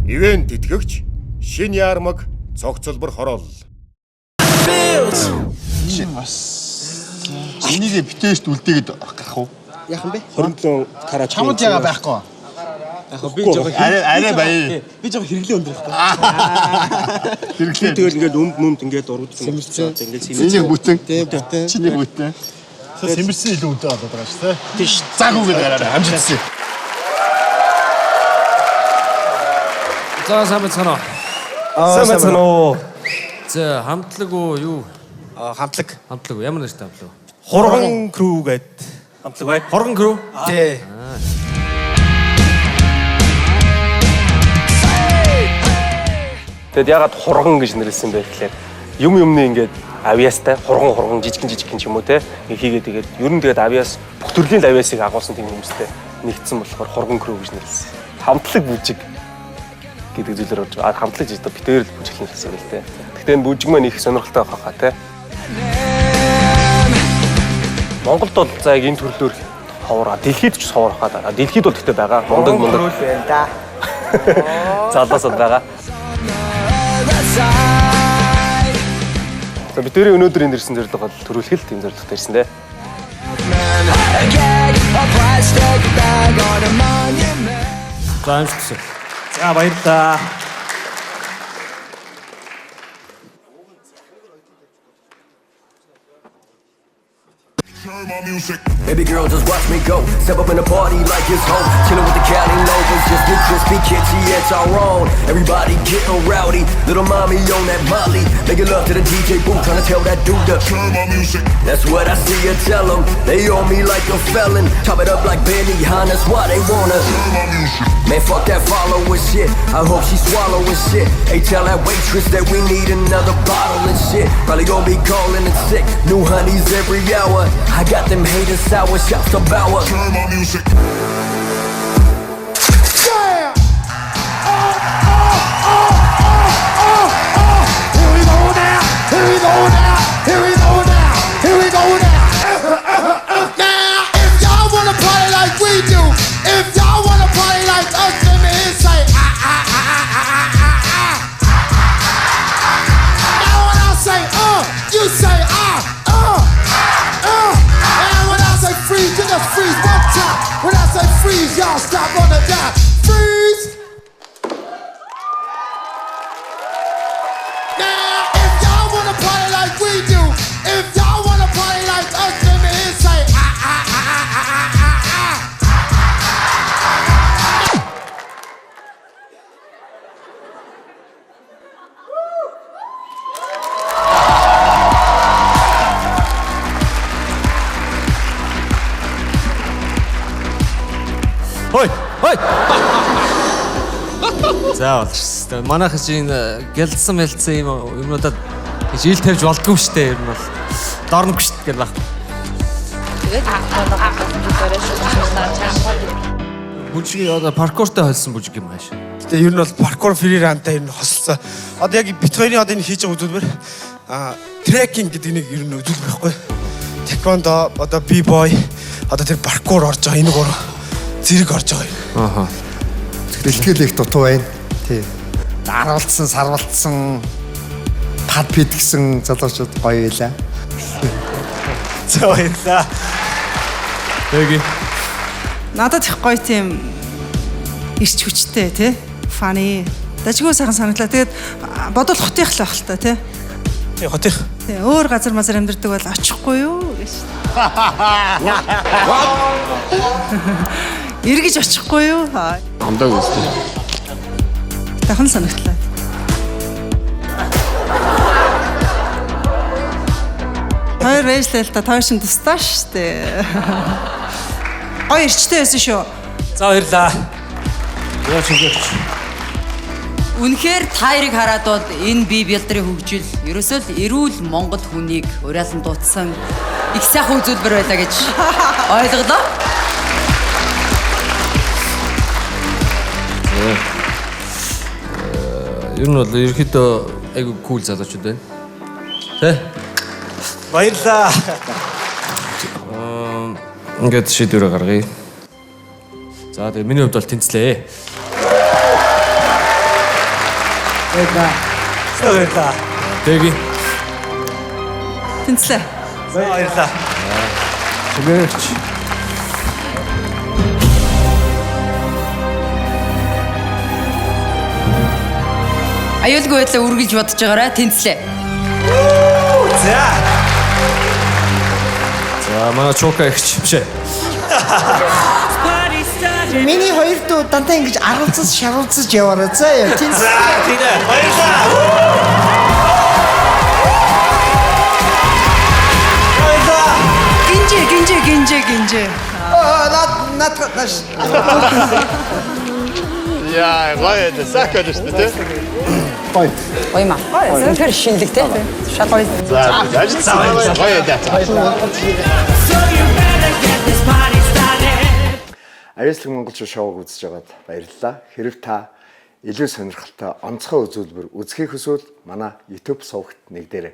Ивент тэтгэгч Шин Ярмаг цогцлбор хороол. Энийг битээшт үлдээгээд гарах уу? Яах юм бэ? 27 карат. Чамд яга байхгүй. Яг би жоо Арай бая. би жоо хэрэглээ өндөр байхгүй. Хэрэглээ. Тэгэл ингээд өмд ингээд уруудсан. Сэмэлцэн. Ингээд Энийг бүтэн. Бүтэн. Чиний бүтэн. Сэмэрсэн илүү үнэтэй болоод байгаа шүү дээ. Тийш. Заагүйгээд гараарай. Амжилтсан. За сайн байна. сайн уу. За хамтлаг уу юу? Хамтлаг. Хамтлаг уу? Ямар нэртэй хамтлаг? Хурган крүү гэд хамтлаг бай. Хоргон крүү? Тий. Тэгэд ягаад хурган гэж нэрлсэн бэ гэхээр юмны ингээд авиастай хурган жижигхэн ч юм уу те хийгээд тэгээд ер нь тэгээд авиас бүх төрлийн авиасыг агуулсан тийм хүмүүстэй нэгдсэн болохоор хурган крүү гэж нэрлсэн. Хамтлаг бүжиг гэдэг зүйлээр орж байгаа. Хамтлаг гэж битээр л бүжиглэн гэсэн үг л те. Гэхдээ энэ бүжиг маань их сонирхолтой байх хаа те. Монголд бол за яг энэ төрлөөр ховор дэлхийд ч ховор хаа. Дэлхийд бол гэхдээ байгаа. Мундаг байна да. залуусад байгаа. За бидний өнөөдөр энэ ирсэн зорилго бол төрүүлэх л тийм зорилготой ирсэн дээ. За амжилтсан. За баярлалаа. Baby girl, just watch me go. Step up in the party like it's home. Chillin' with the Cali Lopez, just get crispy, kitschy, it's our own. Everybody getting rowdy. Little mommy on that Molly. Making love to the DJ booth, trying to tell that dude to turn my music. That's what I see you tell them. They on me like a felon. Chop it up like Benny Hinn, that's why they wanna turn my music. Man, fuck that following shit. I hope she swallowing shit. Hey, tell that waitress that we need another bottle and shit. Probably gonna be calling in sick. New honeys every hour. I got them haters sour shots to Bauer. Turn my music. Yeah! Here we go now! Here we go now! Here we go now! Here we go now! Now, if y'all wanna party like we do, if y'all wanna party like us, let me hear say Now when I say you say And when I say freeze, you just freeze one time. When I say freeze, y'all stop on the dime. Freeze! Now, if y'all wanna party like we do, if y'all wanna party like us, let me hear say Хой. За болчихсон. Манайх чинь гэлдсэн мэлдсэн юмудад ил тавьж болдгүй штэ ер нь бол. Дорног штэ гэх баг. Тэгээд Бүжиг одоо паркуртай холсон бүжиг юм ааш. Гэтэ ер нь бол паркур фри рантай ер нь хосолцоо. Одоо яг бит хоёрын одоо энэ хийж байгаа үзүүлбэр трекинг гэдэг нэг ер нь үзүүлбэр байхгүй. Тэквондо одоо би-бой одоо тэр паркур орж байгаа энэ гурав зэрэг орж байгаа юм. Ааха. Бэлтгэл их дутуу байна. Тий. Дарвалцсан, сарвалцсан, пад пидгсэн залуучууд гоё байлаа. За баярлалаа. Эгэ. Надад их гоё тийм ирч хүчтэй тий. Фаны. Дажгүй сайхан санагдлаа. Тэгээд бодвол хотынх л байх л та тий. Тий хотынх. Тий өөр газар мазар амьдардаг бол очихгүй юу гэж. Эргэж очихгүй юу? Амдаг үстэй. Тахан санагдлаа. Хоёр рейслэл та тойшин тустаа штэ. Гоё ирчтэй байсан шүү. За баярлаа. Яа чигээр. Үнэхээр таарыг хараад бол энэ бие бэлдрийн хөгжил ерөөсөө л эрүүл Монгол хүнийг уриалан дуудсан их сайхан үзүүлбэр байлаа гэж ойлголоо. Ер нь бол ерөөхдөө айгу кул залуучууд байна. Тэ? Баярлалаа. Ингээд шийдвэрээ гаргая. За тэгээ миний хувьд бол тэнцлээ. Баярлалаа. Дэги. Тэнцлээ. Баярлалаа. Чимээч. Аюулгүй байдлаа үргэлж бодож байгаарай. Тэнцлээ. За. За манай чука ихч бишээ. Миний хоёр дүү дандаа ингэж аргалзаж шаргалзаж яваарай. За яа. За тийм ээ. Баярлалаа. Гинжээ. Наад Яа, гоё дэсакад шүү дээ. Гоё маа. Үнэхээр шинэлэг те. Шал гоё. За, гоё дэсакад. Аюулгүй монголч шоуг үзэж байгаад баярлалаа. Хэрв та илүү сонирхолтой онцгой үзүүлбэр үзхийг хүсвэл манай YouTube сувагт нэгдээрэй.